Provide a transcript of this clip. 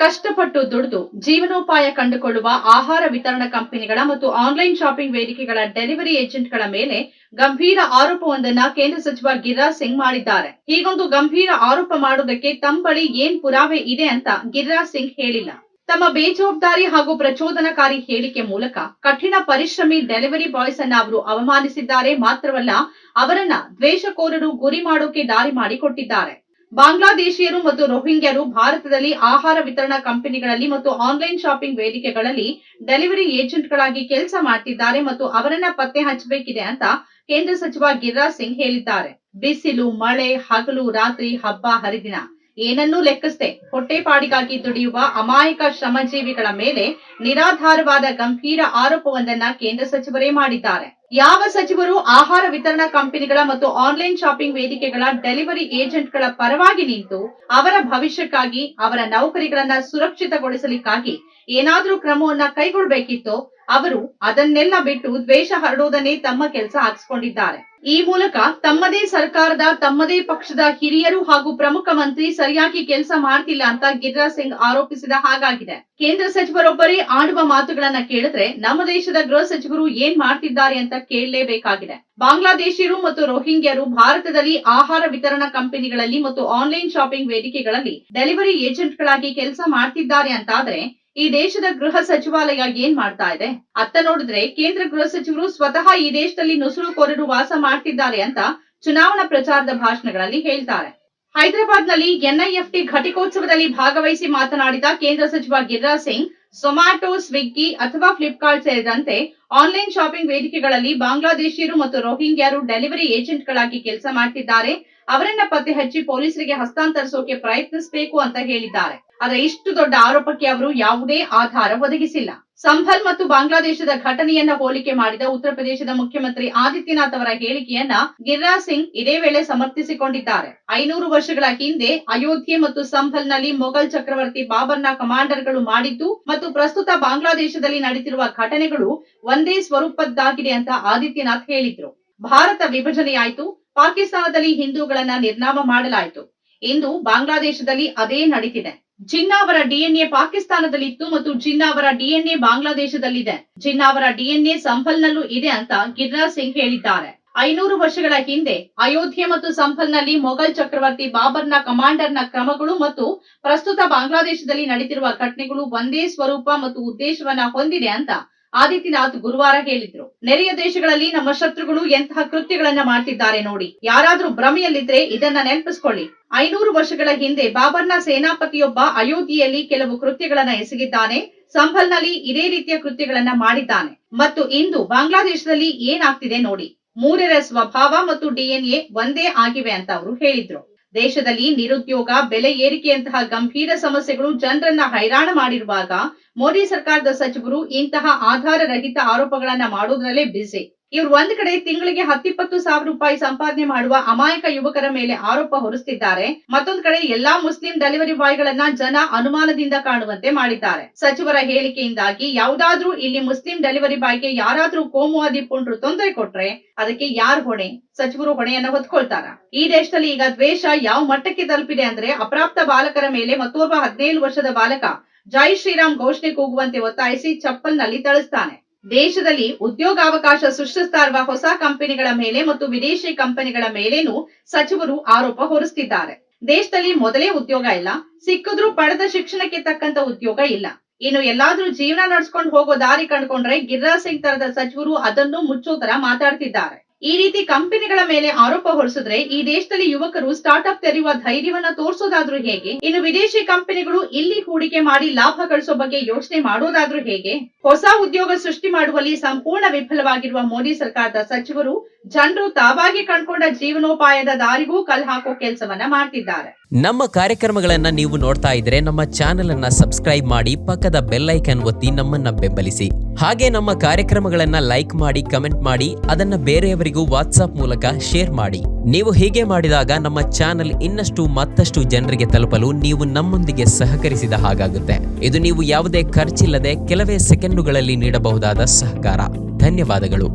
ಕಷ್ಟಪಟ್ಟು ದುಡಿದು ಜೀವನೋಪಾಯ ಕಂಡುಕೊಳ್ಳುವ ಆಹಾರ ವಿತರಣಾ ಕಂಪನಿಗಳ ಮತ್ತು ಆನ್ಲೈನ್ ಶಾಪಿಂಗ್ ವೇದಿಕೆಗಳ ಡೆಲಿವರಿ ಏಜೆಂಟ್ಗಳ ಮೇಲೆ ಗಂಭೀರ ಆರೋಪವೊಂದನ್ನು ಕೇಂದ್ರ ಸಚಿವ ಗಿರಿರಾಜ್ ಸಿಂಗ್ ಮಾಡಿದ್ದಾರೆ. ಹೀಗೊಂದು ಗಂಭೀರ ಆರೋಪ ಮಾಡುವುದಕ್ಕೆ ತಮ್ಮ ಬಳಿ ಏನ್ ಪುರಾವೆ ಇದೆ ಅಂತ ಗಿರಿರಾಜ್ ಸಿಂಗ್ ಹೇಳಿಲ್ಲ. ತಮ್ಮ ಬೇಜವಾಬ್ದಾರಿ ಹಾಗೂ ಪ್ರಚೋದನಕಾರಿ ಹೇಳಿಕೆ ಮೂಲಕ ಕಠಿಣ ಪರಿಶ್ರಮಿ ಡೆಲಿವರಿ ಬಾಯ್ಸ್ ಅನ್ನ ಅವರು ಅವಮಾನಿಸಿದ್ದಾರೆ. ಮಾತ್ರವಲ್ಲ, ಅವರನ್ನ ದ್ವೇಷಕೋರರು ಗುರಿ ಮಾಡೋಕೆ ದಾರಿ ಮಾಡಿಕೊಟ್ಟಿದ್ದಾರೆ. ಬಾಂಗ್ಲಾದೇಶಿಯರು ಮತ್ತು ರೋಹಿಂಗ್ಯರು ಭಾರತದಲ್ಲಿ ಆಹಾರ ವಿತರಣಾ ಕಂಪನಿಗಳಲ್ಲಿ ಮತ್ತು ಆನ್ಲೈನ್ ಶಾಪಿಂಗ್ ವೇದಿಕೆಗಳಲ್ಲಿ ಡೆಲಿವರಿ ಏಜೆಂಟ್ಗಳಾಗಿ ಕೆಲಸ ಮಾಡ್ತಿದ್ದಾರೆ ಮತ್ತು ಅವರನ್ನ ಪತ್ತೆ ಹಚ್ಚಬೇಕಿದೆ ಅಂತ ಕೇಂದ್ರ ಸಚಿವ ಗಿರಿರಾಜ್ ಸಿಂಗ್ ಹೇಳಿದ್ದಾರೆ. ಬಿಸಿಲು, ಮಳೆ, ಹಗಲು, ರಾತ್ರಿ, ಹಬ್ಬ ಹರಿದಿನ ಏನನ್ನೂ ಲೆಕ್ಕಿಸದೆ ಹೊಟ್ಟೆಪಾಡಿಗಾಗಿ ದುಡಿಯುವ ಅಮಾಯಕ ಶ್ರಮಜೀವಿಗಳ ಮೇಲೆ ನಿರಾಧಾರವಾದ ಗಂಭೀರ ಆರೋಪವೊಂದನ್ನ ಕೇಂದ್ರ ಸಚಿವರೇ ಮಾಡಿದ್ದಾರೆ. ಯಾವ ಸಚಿವರು ಆಹಾರ ವಿತರಣಾ ಕಂಪನಿಗಳ ಮತ್ತು ಆನ್ಲೈನ್ ಶಾಪಿಂಗ್ ವೇದಿಕೆಗಳ ಡೆಲಿವರಿ ಏಜೆಂಟ್ಗಳ ಪರವಾಗಿ ನಿಂತು ಅವರ ಭವಿಷ್ಯಕ್ಕಾಗಿ, ಅವರ ನೌಕರಿಗಳನ್ನ ಸುರಕ್ಷಿತಗೊಳಿಸಲಿಕ್ಕಾಗಿ ಏನಾದ್ರೂ ಕ್ರಮವನ್ನ ಕೈಗೊಳ್ಳಬೇಕಿತ್ತೋ ಅವರು ಅದನ್ನೆಲ್ಲ ಬಿಟ್ಟು ದ್ವೇಷ ಹರಡುವುದನ್ನೇ ತಮ್ಮ ಕೆಲಸ ಹಾಕಿಸಿಕೊಂಡಿದ್ದಾರೆ. ಈ ಮೂಲಕ ತಮ್ಮದೇ ಸರ್ಕಾರದ, ತಮ್ಮದೇ ಪಕ್ಷದ ಹಿರಿಯರು ಹಾಗೂ ಪ್ರಮುಖ ಮಂತ್ರಿ ಸರಿಯಾಗಿ ಕೆಲಸ ಮಾಡ್ತಿಲ್ಲ ಅಂತ ಗಿರಿರಾಜ್ ಸಿಂಗ್ ಆರೋಪಿಸಿದ ಹಾಗಾಗಿದೆ. ಕೇಂದ್ರ ಸಚಿವರೊಬ್ಬರೇ ಆಡುವ ಮಾತುಗಳನ್ನ ಕೇಳಿದ್ರೆ ನಮ್ಮ ದೇಶದ ಗೃಹ ಸಚಿವರು ಏನ್ ಮಾಡ್ತಿದ್ದಾರೆ ಅಂತ ಕೇಳಲೇಬೇಕಾಗಿದೆ. ಬಾಂಗ್ಲಾದೇಶಿಯರು ಮತ್ತು ರೋಹಿಂಗ್ಯರು ಭಾರತದಲ್ಲಿ ಆಹಾರ ವಿತರಣಾ ಕಂಪನಿಗಳಲ್ಲಿ ಮತ್ತು ಆನ್ಲೈನ್ ಶಾಪಿಂಗ್ ವೇದಿಕೆಗಳಲ್ಲಿ ಡೆಲಿವರಿ ಏಜೆಂಟ್ಗಳಾಗಿ ಕೆಲಸ ಮಾಡ್ತಿದ್ದಾರೆ ಅಂತಾದ್ರೆ ಈ ದೇಶದ ಗೃಹ ಸಚಿವಾಲಯ ಏನ್ ಮಾಡ್ತಾ ಇದೆ? ಅತ್ತ ನೋಡಿದ್ರೆ ಕೇಂದ್ರ ಗೃಹ ಸಚಿವರು ಸ್ವತಃ ಈ ದೇಶದಲ್ಲಿ ನುಸುಳುಕೋರರು ವಾಸ ಮಾಡ್ತಿದ್ದಾರೆ ಅಂತ ಚುನಾವಣಾ ಪ್ರಚಾರದ ಭಾಷಣಗಳಲ್ಲಿ ಹೇಳ್ತಾರೆ. ಹೈದರಾಬಾದ್ ನಲ್ಲಿ ಎನ್ಐಎಫ್ಟಿ ಘಟಿಕೋತ್ಸವದಲ್ಲಿ ಭಾಗವಹಿಸಿ ಮಾತನಾಡಿದ ಕೇಂದ್ರ ಸಚಿವ ಗಿರಿರಾಜ್ ಸಿಂಗ್, ಝೊಮ್ಯಾಟೊ, ಸ್ವಿಗ್ಗಿ ಅಥವಾ ಫ್ಲಿಪ್ಕಾರ್ಟ್ ಸೇರಿದಂತೆ ಆನ್ಲೈನ್ ಶಾಪಿಂಗ್ ವೇದಿಕೆಗಳಲ್ಲಿ ಬಾಂಗ್ಲಾದೇಶಿಯರು ಮತ್ತು ರೋಹಿಂಗ್ಯರು ಡೆಲಿವರಿ ಏಜೆಂಟ್ಗಳಾಗಿ ಕೆಲಸ ಮಾಡ್ತಿದ್ದಾರೆ. ಅವರನ್ನ ಪತ್ತೆ ಹಚ್ಚಿ ಪೊಲೀಸರಿಗೆ ಹಸ್ತಾಂತರಿಸೋಕೆ ಪ್ರಯತ್ನಿಸಬೇಕು ಅಂತ ಹೇಳಿದ್ದಾರೆ. ಆದ್ರೆ ಇಷ್ಟು ದೊಡ್ಡ ಆರೋಪಕ್ಕೆ ಅವರು ಯಾವುದೇ ಆಧಾರ ಒದಗಿಸಿಲ್ಲ. ಸಂಭಲ್ ಮತ್ತು ಬಾಂಗ್ಲಾದೇಶದ ಘಟನೆಯನ್ನ ಹೋಲಿಕೆ ಮಾಡಿದ ಉತ್ತರ ಪ್ರದೇಶದ ಮುಖ್ಯಮಂತ್ರಿ ಆದಿತ್ಯನಾಥ್ ಅವರ ಹೇಳಿಕೆಯನ್ನ ಗಿರಿರಾಜ್ ಸಿಂಗ್ ಇದೇ ವೇಳೆ ಸಮರ್ಥಿಸಿಕೊಂಡಿದ್ದಾರೆ. 500 ವರ್ಷಗಳ ಹಿಂದೆ ಅಯೋಧ್ಯೆ ಮತ್ತು ಸಂಭಲ್ ನಲ್ಲಿ ಮೊಘಲ್ ಚಕ್ರವರ್ತಿ ಬಾಬರ್ನ ಕಮಾಂಡರ್ಗಳು ಮಾಡಿದ್ದು ಮತ್ತು ಪ್ರಸ್ತುತ ಬಾಂಗ್ಲಾದೇಶದಲ್ಲಿ ನಡೆದಿರುವ ಘಟನೆಗಳು ಒಂದೇ ಸ್ವರೂಪದ್ದಾಗಿದೆ ಅಂತ ಆದಿತ್ಯನಾಥ್ ಹೇಳಿದ್ರು. ಭಾರತ ವಿಭಜನೆಯಾಯಿತು, ಪಾಕಿಸ್ತಾನದಲ್ಲಿ ಹಿಂದೂಗಳನ್ನ ನಿರ್ನಾಮ ಮಾಡಲಾಯಿತು. ಇಂದು ಬಾಂಗ್ಲಾದೇಶದಲ್ಲಿ ಅದೇ ನಡೀತಿದೆ. ಜಿನ್ನಾ ಅವರ ಡಿಎನ್ಎ ಪಾಕಿಸ್ತಾನದಲ್ಲಿತ್ತು ಮತ್ತು ಜಿನ್ನಾ ಅವರ ಡಿಎನ್ಎ ಬಾಂಗ್ಲಾದೇಶದಲ್ಲಿದೆ. ಜಿನ್ನಾ ಅವರ ಡಿಎನ್ಎ ಸಂಭಲ್ನಲ್ಲೂ ಇದೆ ಅಂತ ಗಿರಿರಾಜ್ ಸಿಂಗ್ ಹೇಳಿದ್ದಾರೆ. 500 ವರ್ಷಗಳ ಹಿಂದೆ ಅಯೋಧ್ಯೆ ಮತ್ತು ಸಂಭಲ್ ನಲ್ಲಿ ಮೊಘಲ್ ಚಕ್ರವರ್ತಿ ಬಾಬರ್ನ ಕಮಾಂಡರ್ನ ಕ್ರಮಗಳು ಮತ್ತು ಪ್ರಸ್ತುತ ಬಾಂಗ್ಲಾದೇಶದಲ್ಲಿ ನಡೆದಿರುವ ಘಟನೆಗಳು ಒಂದೇ ಸ್ವರೂಪ ಮತ್ತು ಉದ್ದೇಶವನ್ನ ಹೊಂದಿದೆ ಅಂತ ಆದಿತ್ಯನಾಥ್ ಗುರುವಾರ ಹೇಳಿದ್ರು. ನೆರೆಯ ದೇಶಗಳಲ್ಲಿ ನಮ್ಮ ಶತ್ರುಗಳು ಎಂತಹ ಕೃತ್ಯಗಳನ್ನ ಮಾಡ್ತಿದ್ದಾರೆ ನೋಡಿ. ಯಾರಾದ್ರೂ ಭ್ರಮೆಯಲ್ಲಿದ್ರೆ ಇದನ್ನ ನೆನಪಿಸ್ಕೊಳ್ಳಿ. 500 ವರ್ಷಗಳ ಹಿಂದೆ ಬಾಬರ್ನ ಸೇನಾಪತಿಯೊಬ್ಬ ಅಯೋಧ್ಯೆಯಲ್ಲಿ ಕೆಲವು ಕೃತ್ಯಗಳನ್ನ ಎಸಗಿದ್ದಾನೆ. ಸಂಭಲ್ ನಲ್ಲಿ ಇದೇ ರೀತಿಯ ಕೃತ್ಯಗಳನ್ನ ಮಾಡಿದ್ದಾನೆ ಮತ್ತು ಇಂದು ಬಾಂಗ್ಲಾದೇಶದಲ್ಲಿ ಏನಾಗ್ತಿದೆ ನೋಡಿ. ಮೂರರ ಸ್ವಭಾವ ಮತ್ತು ಡಿಎನ್ಎ ಒಂದೇ ಆಗಿವೆ ಅಂತ ಅವರು ಹೇಳಿದ್ರು. ದೇಶದಲ್ಲಿ ನಿರುದ್ಯೋಗ, ಬೆಲೆ ಏರಿಕೆಯಂತಹ ಗಂಭೀರ ಸಮಸ್ಯೆಗಳು ಜನರನ್ನ ಹೈರಾಣ ಮಾಡಿರುವಾಗ ಮೋದಿ ಸರ್ಕಾರದ ಸಚಿವರು ಇಂತಹ ಆಧಾರ ರಹಿತ ಆರೋಪಗಳನ್ನ ಮಾಡೋದ್ರಲ್ಲೇ ಬಿಸಿ. ಇವ್ರು ಒಂದ್ ಕಡೆ ತಿಂಗಳಿಗೆ 10-20 ಸಾವಿರ ರೂಪಾಯಿ ಸಂಪಾದನೆ ಮಾಡುವ ಅಮಾಯಕ ಯುವಕರ ಮೇಲೆ ಆರೋಪ ಹೊರಿಸ್ತಿದ್ದಾರೆ. ಮತ್ತೊಂದ್ ಕಡೆ ಎಲ್ಲಾ ಮುಸ್ಲಿಂ ಡೆಲಿವರಿ ಬಾಯ್ಗಳನ್ನ ಜನ ಅನುಮಾನದಿಂದ ಕಾಣುವಂತೆ ಮಾಡಿದ್ದಾರೆ. ಸಚಿವರ ಹೇಳಿಕೆಯಿಂದಾಗಿ ಯಾವುದಾದ್ರೂ ಇಲ್ಲಿ ಮುಸ್ಲಿಂ ಡೆಲಿವರಿ ಬಾಯ್ಗೆ ಯಾರಾದ್ರೂ ಕೋಮುವಾದಿ ಪುಂಡ್ರು ತೊಂದರೆ ಕೊಟ್ರೆ ಅದಕ್ಕೆ ಯಾರ್ ಹೊಣೆ? ಸಚಿವರು ಹೊಣೆಯನ್ನ ಹೊತ್ಕೊಳ್ತಾರ? ಈ ದೇಶದಲ್ಲಿ ಈಗ ದ್ವೇಷ ಯಾವ ಮಟ್ಟಕ್ಕೆ ತಲುಪಿದೆ ಅಂದ್ರೆ ಅಪ್ರಾಪ್ತ ಬಾಲಕರ ಮೇಲೆ ಮತ್ತೋರ್ವ 17 ವರ್ಷದ ಬಾಲಕ ಜೈ ಶ್ರೀರಾಮ್ ಘೋಷಣೆ ಕೂಗುವಂತೆ ಒತ್ತಾಯಿಸಿ ಚಪ್ಪಲ್ನಲ್ಲಿ ಥಳಿಸ್ತಾನೆ. ದೇಶದಲ್ಲಿ ಉದ್ಯೋಗಾವಕಾಶ ಸೃಷ್ಟಿಸ್ತಾ ಇರುವ ಹೊಸ ಕಂಪನಿಗಳ ಮೇಲೆ ಮತ್ತು ವಿದೇಶಿ ಕಂಪನಿಗಳ ಮೇಲೇನೂ ಸಚಿವರು ಆರೋಪ ಹೊರಿಸ್ತಿದ್ದಾರೆ. ದೇಶದಲ್ಲಿ ಮೊದಲೇ ಉದ್ಯೋಗ ಇಲ್ಲ, ಸಿಕ್ಕಿದ್ರೂ ಪಡೆದ ಶಿಕ್ಷಣಕ್ಕೆ ತಕ್ಕಂತ ಉದ್ಯೋಗ ಇಲ್ಲ. ಇನ್ನು ಎಲ್ಲಾದ್ರೂ ಜೀವನ ನಡ್ಸ್ಕೊಂಡು ಹೋಗೋ ದಾರಿ ಕಂಡುಕೊಂಡ್ರೆ ಗಿರಿರಾಜ್ ಸಿಂಗ್ ತರದ ಸಚಿವರು ಅದನ್ನು ಮುಚ್ಚೋ ತರ ಮಾತಾಡ್ತಿದ್ದಾರೆ. ಈ ರೀತಿ ಕಂಪನಿಗಳ ಮೇಲೆ ಆರೋಪ ಹೊರಿಸಿದ್ರೆ ಈ ದೇಶದಲ್ಲಿ ಯುವಕರು ಸ್ಟಾರ್ಟ್ ಅಪ್ ತೆರೆಯುವ ಧೈರ್ಯವನ್ನ ತೋರಿಸೋದಾದ್ರೂ ಹೇಗೆ? ಇನ್ನು ವಿದೇಶಿ ಕಂಪನಿಗಳು ಇಲ್ಲಿ ಹೂಡಿಕೆ ಮಾಡಿ ಲಾಭ ಗಳಿಸೋ ಬಗ್ಗೆ ಯೋಚನೆ ಮಾಡೋದಾದ್ರೂ ಹೇಗೆ? ಹೊಸ ಉದ್ಯೋಗ ಸೃಷ್ಟಿ ಮಾಡುವಲ್ಲಿ ಸಂಪೂರ್ಣ ವಿಫಲವಾಗಿರುವ ಮೋದಿ ಸರ್ಕಾರದ ಸಚಿವರು ಜನರು ತಾವಾಗಿ ಕಂಡುಕೊಂಡ ಜೀವನೋಪಾಯದ ದಾರಿಗೂ ಕಲ್ ಹಾಕೋ ಕೆಲಸವನ್ನ ಮಾಡ್ತಿದ್ದಾರೆ. ನಮ್ಮ ಕಾರ್ಯಕ್ರಮಗಳನ್ನ ನೀವು ನೋಡ್ತಾ ಇದ್ರೆ ನಮ್ಮ ಚಾನೆಲ್ ಅನ್ನ ಸಬ್ಸ್ಕ್ರೈಬ್ ಮಾಡಿ, ಪಕ್ಕದ ಬೆಲ್ ಐಕಾನ್ ಒತ್ತಿ ನಮ್ಮನ್ನ ಬೆಂಬಲಿಸಿ. ಹಾಗೆ ನಮ್ಮ ಕಾರ್ಯಕ್ರಮಗಳನ್ನ ಲೈಕ್ ಮಾಡಿ, ಕಮೆಂಟ್ ಮಾಡಿ, ಅದನ್ನ ಬೇರೆಯವರಿಗೂ ವಾಟ್ಸ್ಆಪ್ ಮೂಲಕ ಶೇರ್ ಮಾಡಿ. ನೀವು ಹೀಗೆ ಮಾಡಿದಾಗ ನಮ್ಮ ಚಾನೆಲ್ ಇನ್ನಷ್ಟು ಮತ್ತಷ್ಟು ಜನರಿಗೆ ತಲುಪಲು ನೀವು ನಮ್ಮೊಂದಿಗೆ ಸಹಕರಿಸಿದ ಹಾಗಾಗುತ್ತೆ. ಇದು ನೀವು ಯಾವುದೇ ಖರ್ಚಿಲ್ಲದೆ ಕೆಲವೇ ಸೆಕೆಂಡುಗಳಲ್ಲಿ ನೀಡಬಹುದಾದ ಸಹಕಾರ. ಧನ್ಯವಾದಗಳು.